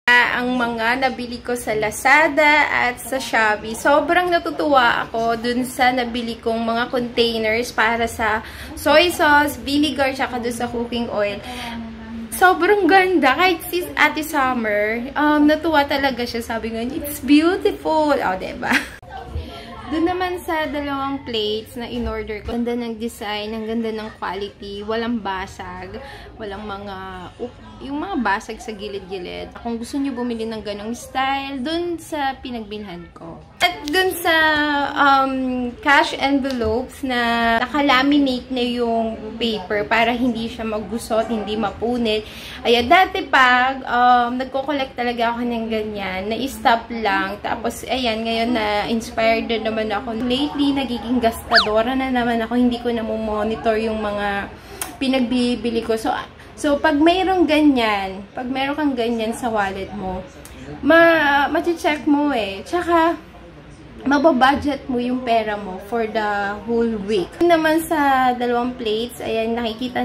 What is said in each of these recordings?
Ang mga nabili ko sa Lazada at sa Shopee. Sobrang natutuwa ako dun sa nabili kong mga containers para sa soy sauce, vinegar, tsaka dun sa cooking oil. Sobrang ganda. Kahit si Ate Summer, natuwa talaga siya. Sabi nga, it's beautiful. O, diba? Doon naman sa dalawang plates na in-order ko, ganda ng design, ang ganda ng quality, walang basag, walang yung mga basag sa gilid-gilid. Kung gusto niyo bumili ng ganong style, doon sa pinagbilhan ko. At doon sa cash envelopes na nakalaminate na yung paper para hindi siya maggusot, hindi mapunit. Ayan, dati pag nagko-collect talaga ako ng ganyan, na-stop lang. Tapos, ayan, ngayon na-inspired na naman ako. Lately, nagiging gastadora na naman ako. Hindi ko na monitor yung mga pinagbibili ko. So pag mayroong ganyan, pag mayroon kang ganyan sa wallet mo, ma-check mo eh. Tsaka, mababudget mo yung pera mo for the whole week. Naman sa dalawang plates, ayan, nakikita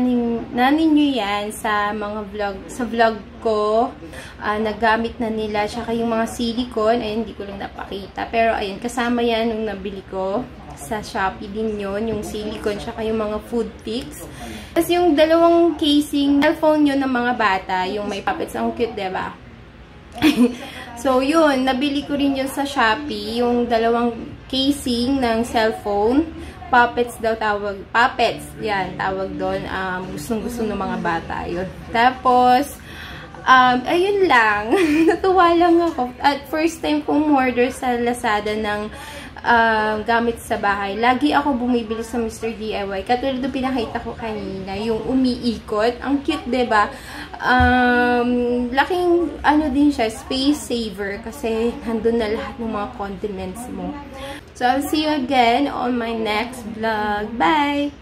na ninyo yan sa mga vlog ko. Nagamit na nila, tsaka yung mga silicone, ayan, hindi ko lang napakita. Pero ayan, kasama yan nung nabili ko. Sa Shopee din yun, yung silicone, tsaka yung mga food picks. Tapos yung dalawang casing, cellphone yun ng mga bata, yung may puppets. Ang cute, diba? So, yun, nabili ko rin yun sa Shopee, yung dalawang casing ng cellphone. Puppets daw tawag. Puppets, yan, tawag doon. Gustong-gusto ng mga bata, yun. Tapos, ayun lang. Natuwa lang ako. At first time kong order sa Lazada ng gamit sa bahay. Lagi ako bumibili sa Mr. DIY. Katulad ng pinakita ko kanina, yung umiikot. Ang cute, diba? Laking, din siya, space saver kasi nandun na lahat ng mga condiments mo. So, I'll see you again on my next vlog. Bye!